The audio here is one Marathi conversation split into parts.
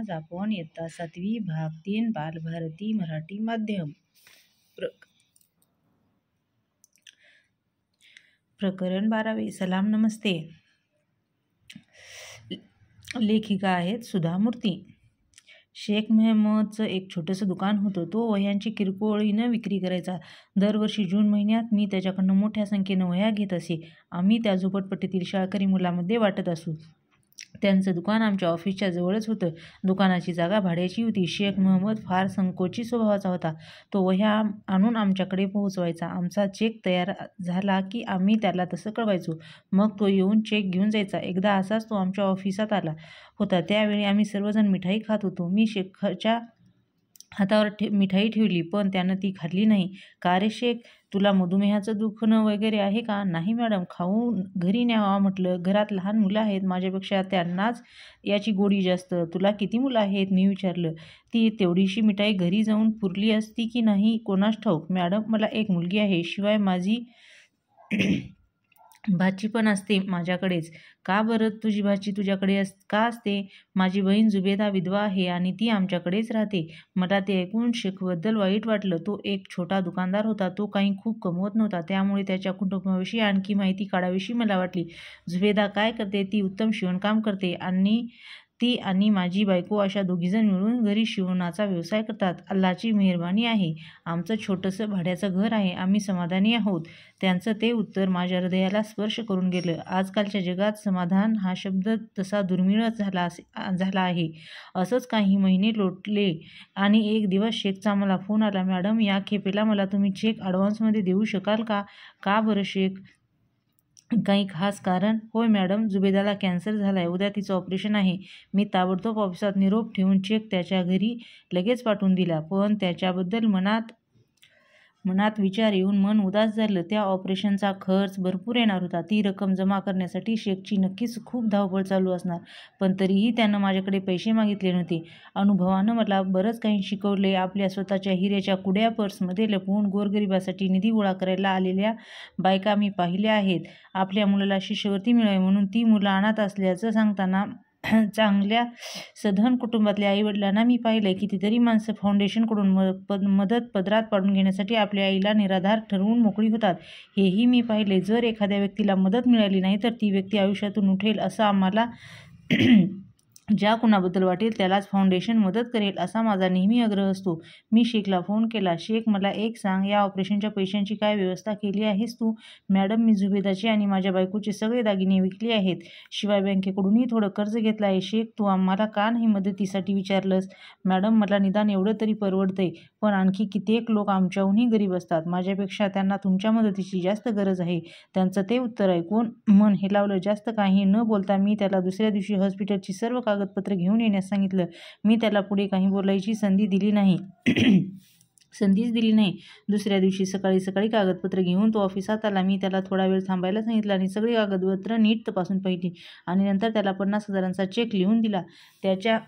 आज आपण इयत्ता 7वी भाग 3 बालभारती मराठी माध्यम प्रकरण 12वे सलाम नमस्ते. लेखिका आहेत सुधा मूर्ती. शेख मेहमदचं एक छोटंसं दुकान होतं. तो वह्यांची किरकोळीनं विक्री करायचा. दरवर्षी जून महिन्यात मी त्याच्याकडनं मोठ्या संख्येनं वह्या घेत असे. आम्ही त्या झोपडपट्टीतील शाळकरी मुलांमध्ये वाटत असू. त्यांचं दुकान आमच्या ऑफिसच्या जवळच होतं. दुकानाची जागा भाड्याची होती. शेख महमद फार संकोची स्वभावाचा होता. तो वह्या आणून आमच्याकडे पोहोचवायचा. आमचा चेक तयार झाला की आम्ही त्याला तसं कळवायचो. मग तो येऊन चेक घेऊन जायचा. एकदा असाच तो आमच्या ऑफिसात आला होता. त्यावेळी आम्ही सर्वजण मिठाई खात होतो. मी शेखच्या हातावर मिठाई ठेवली, पण त्यानं ती खाल्ली नाही. का रे शेख, तुला मधुमेहाचं दुखणं वगैरे आहे का? नाही मॅडम, खाऊन घरी न्यावा म्हटलं. घरात लहान मुलं आहेत. माझ्यापेक्षा त्यांनाच याची गोडी जास्त. तुला किती मुलं आहेत? मी विचारलं. ती तेवढीशी मिठाई घरी जाऊन पुरली असती की नाही कोणास ठाऊक. मॅडम, मला एक मुलगी आहे. शिवाय माझी भाची पण असते माझ्याकडेच. का बरं तुझी भाची तुझ्याकडे का असते? माझी बहीण जुबेदा विधवा आहे आणि ती आमच्याकडेच राहते. मला ते ऐकून शेखबद्दल वाईट वाटलं. तो एक छोटा दुकानदार होता. तो काही खूप कमवत नव्हता. त्यामुळे त्याच्या कुटुंबाविषयी आणखी माहिती काढावीशी मला वाटली. जुबेदा काय करते? ती उत्तम शिवणकाम करते आणि ती आणि माझी बायको अशा दोघीजण मिळून घरी शिवणाचा व्यवसाय करतात. अल्लाची मेहरबानी आहे. आमचं छोटंसं भाड्याचं घर आहे. आम्ही समाधानी आहोत. त्यांचं ते उत्तर माझ्या हृदयाला स्पर्श करून गेलं. आजकालच्या जगात समाधान हा शब्द तसा दुर्मिळच झाला आहे. असंच काही महिने लोटले आणि एक दिवस शेखचा मला फोन आला. मॅडम, या खेपेला मला तुम्ही चेक ॲडव्हान्समध्ये देऊ शकाल का? का बरं शेख, काही खास कारण? होय मॅडम, जुबेदाला कॅन्सर झाला आहे. उद्या तिचं ऑपरेशन आहे. मी ताबडतोब ऑफिसात निरोप ठेवून चेक त्याच्या घरी लगेच पाठवून दिला. पण त्याच्याबद्दल मनात विचार येऊन मन उदास झालं. त्या ऑपरेशनचा खर्च भरपूर येणार होता. ती रक्कम जमा करण्यासाठी शेखची नक्कीच खूप धावपळ चालू असणार. पण तरीही त्यानं माझ्याकडे पैसे मागितले नव्हते. अनुभवानं मला बरंच काही शिकवले. आपल्या स्वतःच्या हिऱ्याच्या कुड्या पर्समध्ये लपवून गोरगरिबासाठी निधी गोळा करायला आलेल्या बायका मी पाहिल्या आहेत. आपल्या मुलाला शिष्यवृत्ती मिळावी म्हणून ती मुलं अनाथ असल्याचं सांगताना चांगल्या सधन कुटुंबातल्या आईवडिलांना मी पाहिलंय. कितीतरी माणसं फाउंडेशनकडून मदत पदरात पाडून घेण्यासाठी आपल्या आईला निराधार ठरवून मोकळी होतात. हेही मी पाहिले. जर एखाद्या व्यक्तीला मदत मिळाली नाही तर ती व्यक्ती आयुष्यातून उठेल असं आम्हाला ज्या कुणाबद्दल वाटेल त्यालाच फाउंडेशन मदत करेल असा माझा नेहमी आग्रह असतो. मी शेखला फोन केला. शेख, मला एक सांग, या ऑपरेशनच्या पैशांची काय व्यवस्था केली आहेस तू? मॅडम, मी जुबेदाचे आणि माझ्या बायकोचे सगळे दागिने विकले आहेत. शिवाय बँकेकडूनही थोडं कर्ज घेतलं आहे. शेख, तू आम्हाला का नाही मदतीसाठी विचारलंस? मॅडम, मला निदान एवढं तरी परवडतंय. पण आणखी कित्येक लोक आमच्याहूनही गरीब असतात. माझ्यापेक्षा त्यांना तुमच्या मदतीची जास्त गरज आहे. त्यांचं ते उत्तर ऐकून मन हेलावलं. जास्त काही न बोलता मी त्याला दुसऱ्या दिवशी हॉस्पिटलची सर्व कागदपत्र घेऊन येण्यास सांगितलं. मी त्याला पुढे काही बोलायची संधीच दिली नाही. दुसऱ्या दिवशी सकाळी कागदपत्र घेऊन तो ऑफिसात आला. मी त्याला थोडा वेळ थांबायला सांगितलं आणि सगळी कागदपत्र नीट तपासून पाहिली आणि नंतर त्याला 50,000चा चेक लिहून दिला. त्याच्या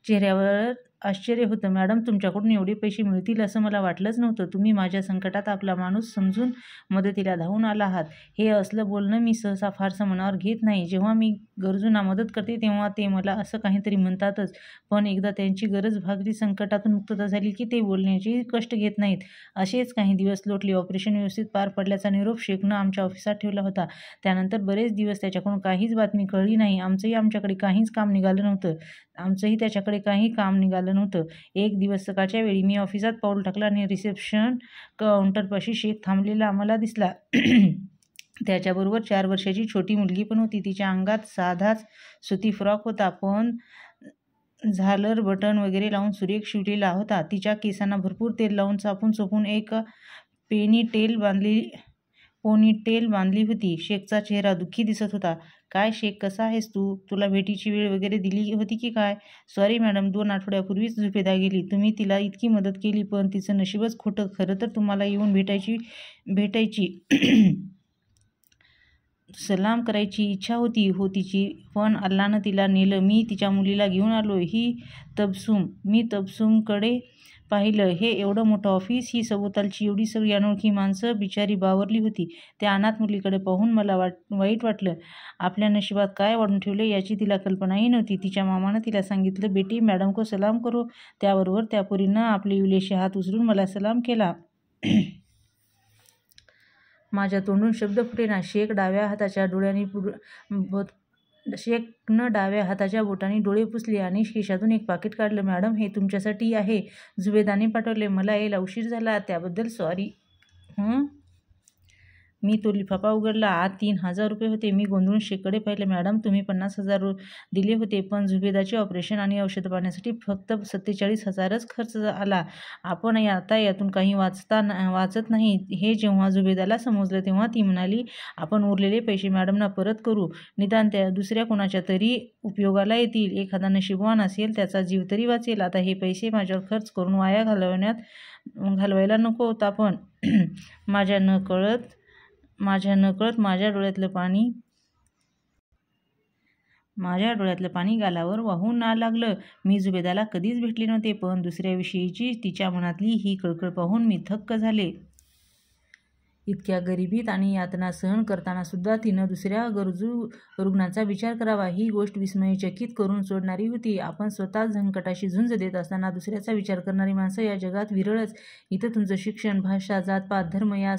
चेहऱ्यावर आश्चर्य होतं. मॅडम, तुमच्याकडून एवढे पैसे मिळतील असं मला वाटलंच नव्हतं. तुम्ही माझ्या संकटात आपला माणूस समजून मदतीला धावून आला आहात. हे असलं बोलणं मी सहसा फारसं मनावर घेत नाही. जेव्हा मी गरजूंना मदत करते तेव्हा ते मला असं काहीतरी म्हणतातच. पण एकदा त्यांची गरज भागली, संकटातून मुक्तता झाली की ते बोलण्याचे कष्ट घेत नाहीत. असेच काही दिवस लोटले. ऑपरेशन व्यवस्थित पार पडल्याचा निरोप शेखनं आमच्या ऑफिसात ठेवला होता. त्यानंतर बरेच दिवस त्याच्याकडून काहीच बातमी कळली नाही. आमचंही त्याच्याकडे काही काम निघालं नव्हतं. एक दिवस सकाळच्या वेळी मी ऑफिसात पाऊल टाकलं आणि रिसेप्शन काउंटरपाशी शेख थांबलेला आम्हाला दिसला. त्याच्याबरोबर 4 वर्षाची छोटी मुलगी पण होती. तिच्या अंगात साधाच सुती फ्रॉक होता, पण झालर बटन वगैरे लावून सुरेख शिवलेला होता. तिच्या केसांना भरपूर तेल लावून चोपून एक पोनीटेल बांधली होती. शेखचा चेहरा दुःखी दिसत होता. काय शेख, कसा आहेस तू? तुला भेटीची वेळ वगैरे दिली होती की काय? सॉरी मॅडम, 2 आठवड्यापूर्वीच जुबेदा गेली. तुम्ही तिला इतकी मदत केली, पण तिचं नशीबच खोटं. खरं तर तुम्हाला येऊन भेटायची सलाम करायची इच्छा होती तिची, पण अल्लानं तिला नेलं. मी तिच्या मुलीला घेऊन आलो. मी तबसूमकडे पाहिलं. हे एवढं मोठं ऑफिस, ही सभोवतालची एवढी सगळी अनोळखी माणसं, बिचारी बावरली होती. त्या अनाथ मुलीकडे पाहून मला वाईट वाटलं. आपल्या नशिबात काय वाढून ठेवले याची तिला कल्पनाही नव्हती. तिच्या मामानं तिला सांगितलं, बेटी मॅडम को सलाम करो. त्याबरोबर त्या पोरीनं आपले विलेशे हात उचलून मला सलाम केला. माझ्या तोंडून शब्द फुटेना. शेखनं डाव्या हाताच्या बोटाने डोळे पुसले आणि खिशातून एक पाकिट काढलं. मॅडम, हे तुमच्यासाठी आहे. जुबेदाने पाठवले. मला यायला उशीर झाला, त्याबद्दल सॉरी. मी तो लिफाफा उघडला. आत 3,000 रुपये होते. मी गोंधळून शेखकडे पाहिले. मॅडम, तुम्ही 50,000 दिले होते, पण जुबेदाचे ऑपरेशन आणि औषधं पाहण्यासाठी फक्त 47,000च खर्च आला. आपण आता यातून काही वाचत नाही. हे जेव्हा जुबेदाला समजलं तेव्हा ती म्हणाली, आपण उरलेले पैसे मॅडमना परत करू. निदान त्या दुसऱ्या कोणाच्या तरी उपयोगाला येतील. एखादा नशीबवान असेल, त्याचा जीव तरी वाचेल. आता हे पैसे माझ्यावर खर्च करून वाया घालवायला नको होता. पण माझ्या नकळत माझ्या डोळ्यातलं पाणी गालावर वाहून लागलं. मी जुबेदाला कधीच भेटले नव्हते, पण दुसऱ्याविषयीची तिच्या मनातली ही कळकळ पाहून मी थक्क झाले. इतक्या गरिबीत आणि यातना सहन करताना सुद्धा तिनं दुसऱ्या गरजू रुग्णांचा विचार करावा, ही गोष्ट विस्मयचकित करून सोडणारी होती. आपण स्वतः संकटाशी झुंज देत असताना दुसऱ्याचा विचार करणारी माणसं या जगात विरळच. इथं तुमचं शिक्षण, भाषा, जातपात, धर्म या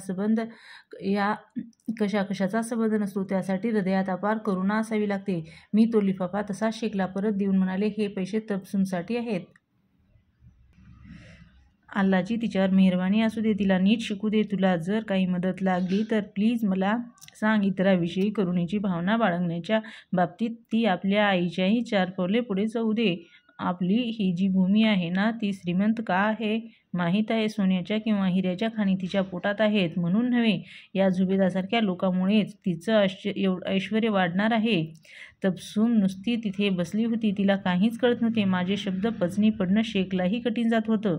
कशाचा संबंध नसतो. त्यासाठी हृदयात अपार करुणा असावी लागते. मी तो लिफाफा तसाच शेखला परत देऊन म्हणाले, हे पैसे तबसुमसाठी आहेत. अल्लाची तिच्यावर मेहरबानी असू दे. तिला नीट शिकू दे. तुला जर काही मदत लागली तर प्लीज मला सांग. इतरांविषयी करुणेची भावना बाळगण्याच्या बाबतीत ती आपल्या आईच्याही 4 पावले पुढे जाऊ दे. आपली ही जी भूमी आहे ना, ती श्रीमंत का आहे माहीत आहे. सोन्याच्या किंवा हिऱ्याच्या खाणी तिच्या पोटात आहेत म्हणून नव्हे, या जुबेदासारख्या लोकांमुळेच तिचं ऐश्वर्य वाढणार आहे. तबस्सुम नुसती तिथे बसली होती. तिला काहीच कळत नव्हते. माझे शब्द पचनी पडणं शेखलाही कठीण जात होतं.